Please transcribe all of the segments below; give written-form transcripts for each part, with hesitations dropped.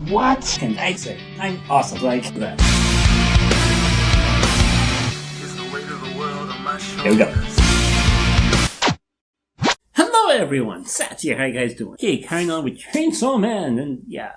What can I say? I'm awesome like that. There we go. Hello everyone, Sat here, how you guys doing? Okay, carrying on with Chainsaw Man, and yeah,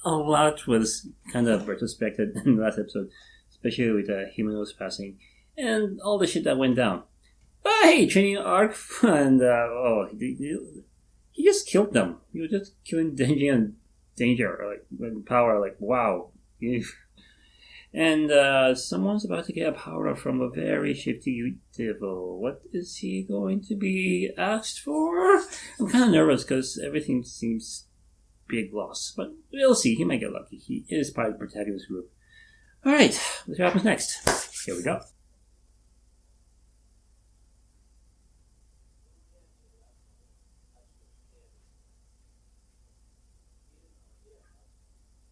a lot was kind of retrospected in the last episode, especially with Himeno's passing, and all the shit that went down. But hey, training arc, and he just killed them. He was just killing Denji and Danger, like, with power, like, wow. And someone's about to get a power from a very shifty devil. What is he going to be asked for? I'm kind of nervous because everything seems big loss. But we'll see. He might get lucky. He is part of the protagonist group. Alright, let's see what happens next. Here we go.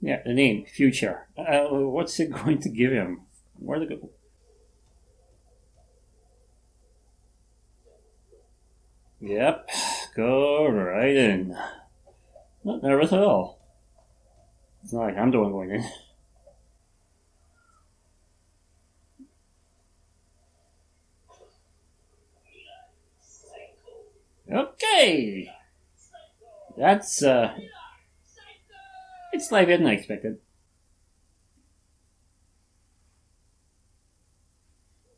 Yeah, the name, Future. What's it going to give him? Where'd it go? Yep, go right in. Not nervous at all. It's not like I'm the one going in. Okay! That's, it's slightly than I expected.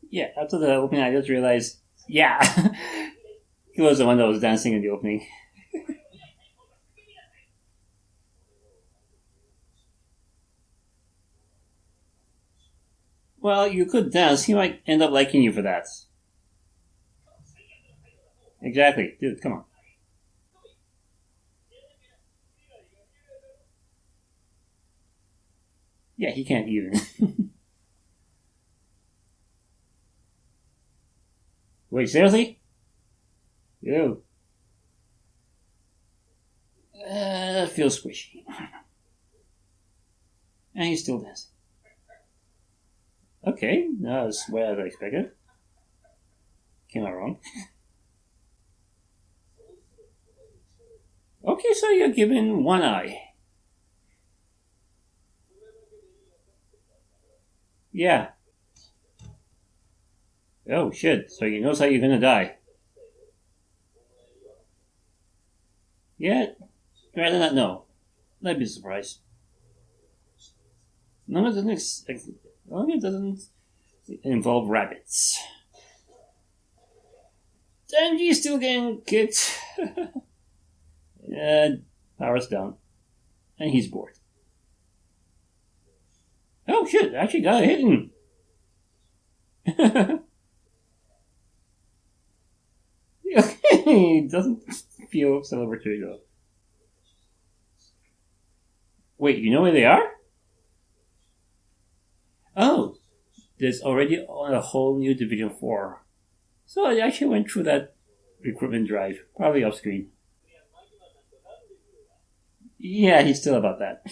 Yeah, after the opening, I just realized, yeah, he was the one that was dancing in the opening. Well, you could dance. He might end up liking you for that. Exactly. Dude, come on. Yeah, he can't even. Wait, seriously? Ew. That feels squishy. And he's still dancing. Okay, that's what I expected. Came out wrong. Okay, so you're given one eye. Yeah. Oh shit, so he knows how you're gonna die. Yeah, rather not know. I'd be surprised. As long as it doesn't involve rabbits. Denji's still getting kicked. And power's down. And he's bored. Oh shit, I actually got it hidden. It doesn't feel celebratory though. Wait, you know where they are? Oh, there's already a whole new Division 4. So I actually went through that recruitment drive, probably off screen. Yeah, he's still about that.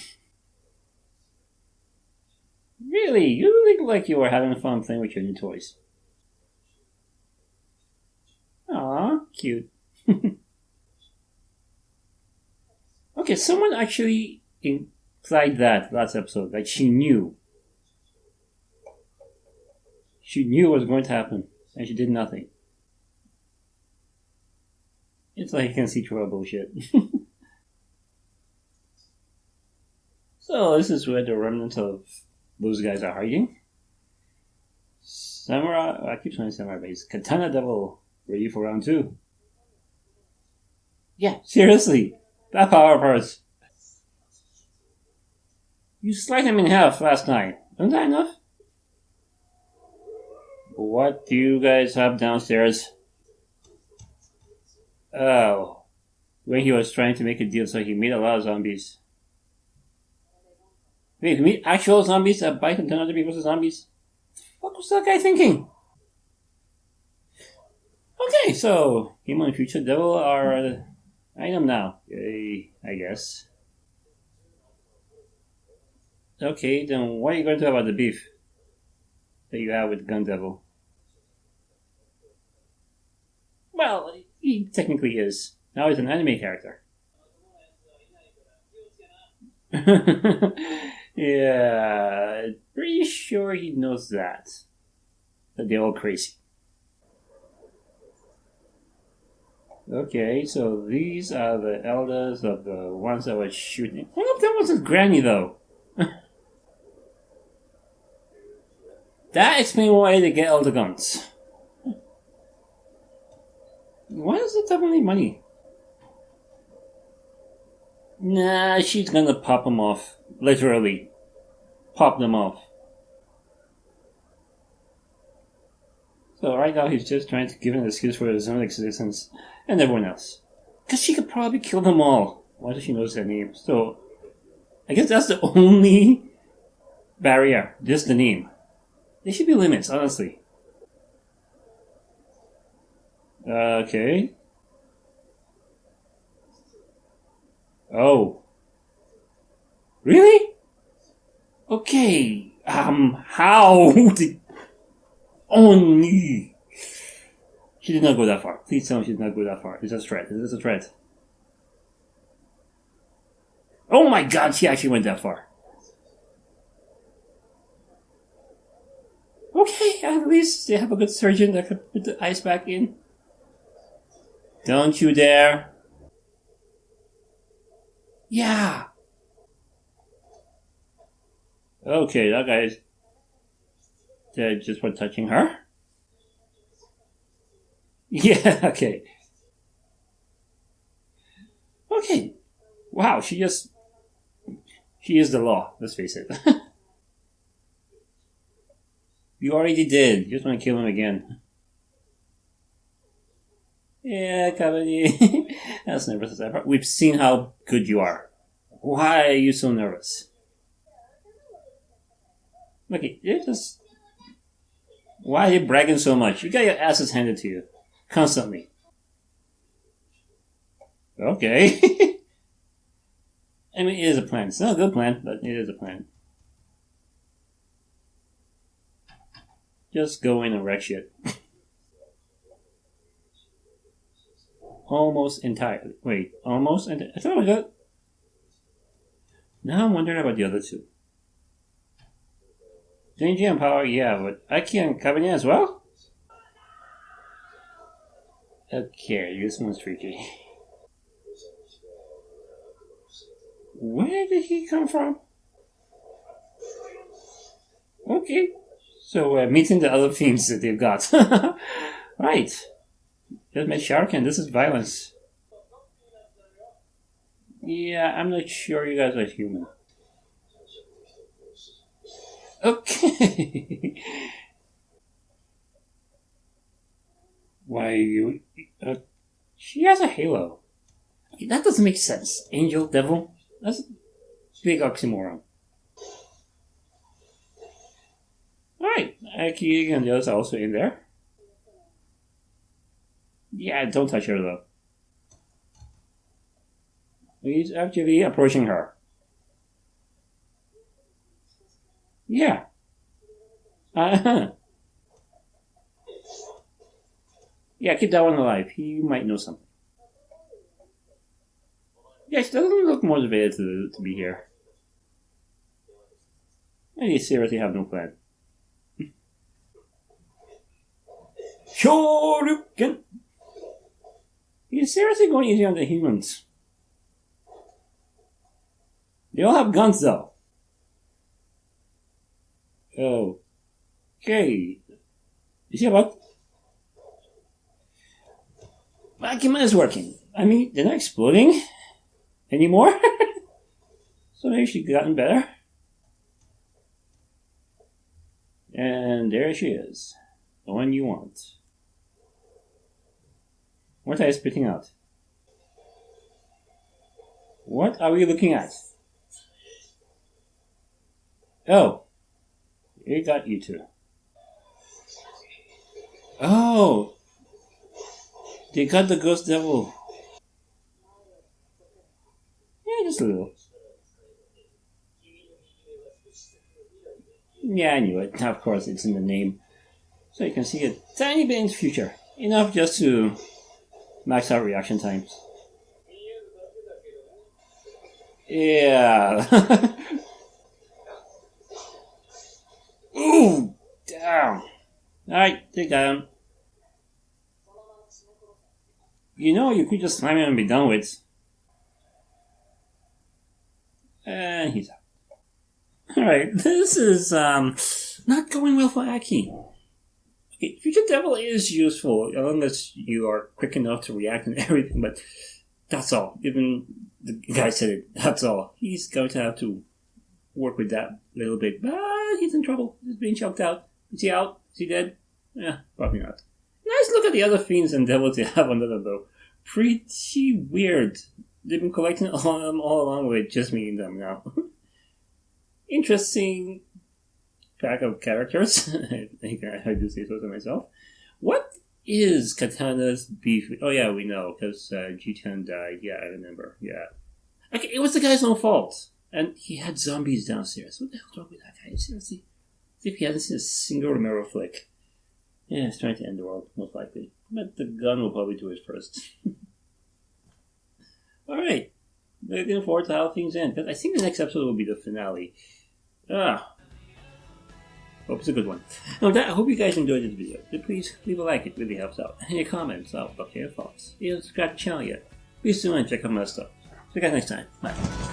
Really? You look like you were having fun playing with your new toys. Aw, cute. Okay, someone actually implied that last episode, like she knew. She knew what was going to happen, and she did nothing. It's like you can see through her bullshit. So, this is where the remnants of those guys are hiding. Samurai, I keep saying Samurai Base. Katana Devil, ready for round 2. Yeah, seriously, that power of hers. You sliced him in half last night. Isn't that enough? What do you guys have downstairs? Oh, when he was trying to make a deal, so he made a lot of zombies. Wait, you meet actual zombies that bite and turn out to be versus zombies? What was that guy thinking? Okay, so Himo and Future Devil are item now. Yay, I guess. Okay, then what are you going to talk about the beef that you have with Gun Devil? Well, he technically is. Now he's an anime character. Yeah, pretty sure he knows that they're all crazy. Okay, so these are the elders of the ones that were shooting. One of them was a granny, though. That explains why they get all the guns. Why does it have any money? Nah, she's gonna pop them off. Literally. Pop them off. So right now he's just trying to give an excuse for his own existence and everyone else. Because she could probably kill them all. Why does she know their names? So, I guess that's the only barrier. Just the name. There should be limits, honestly. Okay. Oh. Really? Okay. How did... Only... She did not go that far. Please tell me she did not go that far. Is this a threat? Is this a threat? Oh my god, she actually went that far. Okay, at least they have a good surgeon that could put the ice back in. Don't you dare. Yeah. Okay, that guy's dead just for touching her. Yeah, okay. Okay. Wow, she is the law, let's face it. You already did. You just want to kill him again. Yeah, Cavalier. That's nervous as ever. We've seen how good you are. Why are you so nervous? Okay, you're just... Why are you bragging so much? You got your asses handed to you. Constantly. Okay. I mean, it is a plan. It's not a good plan, but it is a plan. Just go in and wreck shit. Almost entirely. Wait, almost? I thought I got... Now I'm wondering about the other two. Danger and power, yeah, but Aki and Cabernet as well? Okay, this one's tricky. Where did he come from? Okay. So, meeting the other themes that they've got. Right. Just met Shark and this is violence. Yeah, I'm not sure you guys are human. Okay. Why you... she has a halo. That doesn't make sense. Angel, devil? That's a big oxymoron. Alright, Aki and the others are also in there. Yeah, don't touch her though. He's actually approaching her. Yeah. Uh-huh. Yeah, keep that one alive. He might know something. Yeah, she doesn't look motivated to be here. And you seriously have no plan. Shoryuken! He's seriously going easy on the humans. They all have guns though. Okay. You see about... Vacuum is working. I mean, they're not exploding anymore. So maybe she's gotten better. And there she is. The one you want. What are you spitting out? What are we looking at? Oh. It got you two. Oh. They got the ghost devil. Yeah, just a little. Yeah, I knew it. Of course, it's in the name. So you can see a tiny bit in the future. Enough just to max out reaction times. Yeah. Ooh, damn. Alright, they got him. You know, you could just slam him and be done with. And he's out. Alright, this is not going well for Aki. Okay, Future Devil is useful, unless you are quick enough to react and everything, but that's all. Even the guy said it, that's all. He's going to have to work with that a little bit, but he's in trouble. He's being choked out. Is he out? Is he dead? Yeah, probably not. Nice look at the other fiends and devils they have under them, though. Pretty weird. They've been collecting all of them all along with just meeting them now. Interesting pack of characters. I think I do say so to myself. What is Katana's beef? Oh yeah, we know, because G10 died. Yeah, I remember. Yeah. Okay, it was the guy's own fault. And he had zombies downstairs. What the hell's wrong with that guy? Seriously? See if he hasn't seen a single Romero flick. Yeah, he's trying to end the world, most likely. But the gun will probably do it first. Alright. Looking forward to how things end. Because I think the next episode will be the finale. Hope it's a good one. Now with that, I hope you guys enjoyed this video. So please leave a like, it really helps out. And your comments, I'll love your thoughts. If you haven't subscribed to the channel yet, please do and check out my stuff. See you guys next time. Bye.